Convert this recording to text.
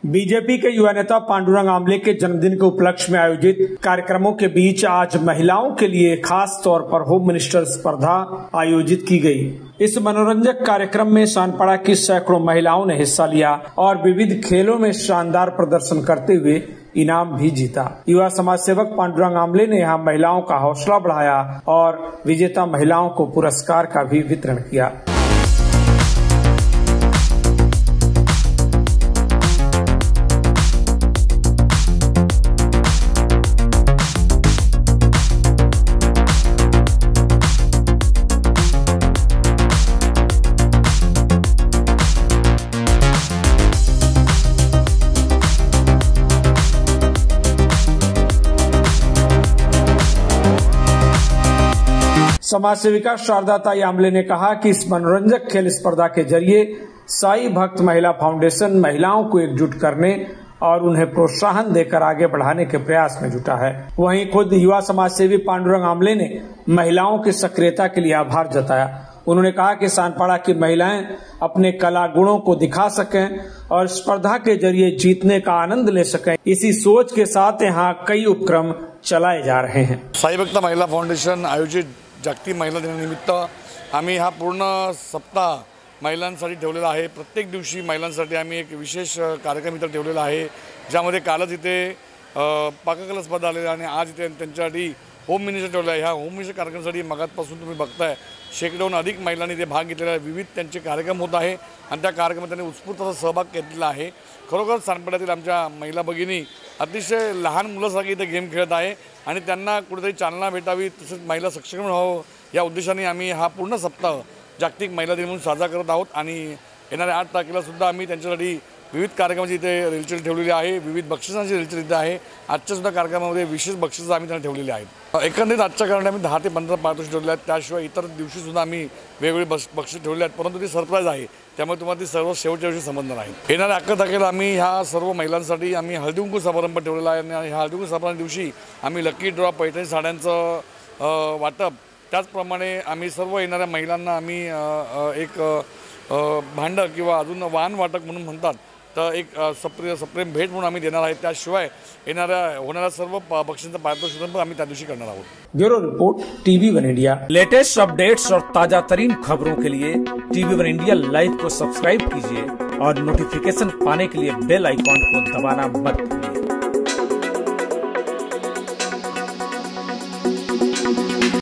BJP के युवा नेता पांडुरंग आमले के जन्मदिन के उपलक्ष्य में आयोजित कार्यक्रमों के बीच आज महिलाओं के लिए खास तौर पर होम मिनिस्टर स्पर्धा आयोजित की गई। इस मनोरंजक कार्यक्रम में सानपाड़ा की सैकड़ों महिलाओं ने हिस्सा लिया और विविध खेलों में शानदार प्रदर्शन करते हुए इनाम भी जीता। युवा समाज सेवक पांडुरंग आमले ने यहाँ महिलाओं का हौसला बढ़ाया और विजेता महिलाओं को पुरस्कार का भी वितरण किया। समाज सेविका शारदा ताई आमले ने कहा कि इस मनोरंजक खेल स्पर्धा के जरिए साई भक्त महिला फाउंडेशन महिलाओं को एकजुट करने और उन्हें प्रोत्साहन देकर आगे बढ़ाने के प्रयास में जुटा है। वहीं खुद युवा समाज सेवी पांडुरंग आमले ने महिलाओं की सक्रियता के लिए आभार जताया। उन्होंने कहा कि सानपाड़ा की महिलाएं अपने कला गुणों को दिखा सकें और स्पर्धा के जरिए जीतने का आनंद ले सकें। इसी सोच के साथ यहाँ कई उपक्रम चलाए जा रहे हैं। साई भक्त महिला फाउंडेशन आयोजित जागतिक महिला दिनानिमित्त आम्ही हा पूर्ण सप्ताह महिलांसाठी ठेवलेला आहे। प्रत्येक दिवशी महिलांसाठी आम्ही एक विशेष कार्यक्रम इथे ठेवलेला आहे, ज्यामध्ये कालच इथे पाककला स्पर्धा आलेली आणि आज इथे त्यांच्यासाठी होम मिनिस्टर ठेवला आहे। ह्या होम मिनिस्टर कार्यक्रमासाठी मगातपासून तुम्ही बघताय शेकडोहून अधिक महिलांनी इथे भाग घेतलेला आहे। विविध त्यांचे कार्यक्रम होत आहे आणि त्या कार्यक्रमात त्यांनी उत्स्फूर्त असा सहभाग घेतलेला आहे। खरोखर सानपाड्यातील आमच्या महिला भगिनी अतिशय लहान मुलांसारखी इथे गेम खेळत आहे आणि त्यांना कुठेतरी चालना भेटावी, तसेच महिला सक्षम व्हावं या उद्देशाने आम्ही हा पूर्ण सप्ताह जागतिक महिला दिन म्हणून साजरा करत आहोत। आणि येणाऱ्या 8 तारखेला सुद्धा आम्ही त्यांच्यासाठी विविध कार्यक्रमाची इथे रेलचेल ठेवलेली आहे। विविध बक्षिसांची रेलचेल इथे आहे। आजच्या सुद्धा कार्यक्रमामध्ये विशेष बक्षिसं आम्ही त्यांना ठेवलेली आहेत। एकंदरीत आजच्या कारणाने आम्ही 10 ते 15 पारितोषिक ठेवले आहेत। त्याशिवाय इतर दिवशी सुद्धा आम्ही वेगवेगळे बक्षीस ठेवले आहेत, परंतु ती सरप्राईज आहे, त्यामुळे तुम्हाला ती सर्व शेवटच्या दिवशी समजणार आहे। येणाऱ्या 11 तारखेला आम्ही ह्या सर्व महिलांसाठी आम्ही हळदीकुंकू समारंभ ठेवलेला आहे आणि ह्या हळदीकुंकू समारंभ दिवशी आम्ही लकी ड्रॉ पैठणी साड्यांचं वाटप, त्याचप्रमाणे आम्ही सर्व येणाऱ्या महिलांना आम्ही एक भांडं किंवा अजून वाहन वाटप म्हणून म्हणतात, तर एक सप्रेम भेट म्हणून आम्ही देणार आहे। त्याशिवाय होणाऱ्या सर्व बक्षिसांचं पारितोषिक पण आम्ही त्या दिवशी करणार आहोत। Bureau report TV1 India. Latest updates और ताजा तरीन खबरों के लिए TV1 इंडिया लाइव को सब्सक्राइब कीजिए और नोटिफिकेशन पाने के लिए बेल आइकॉन को दबाना मत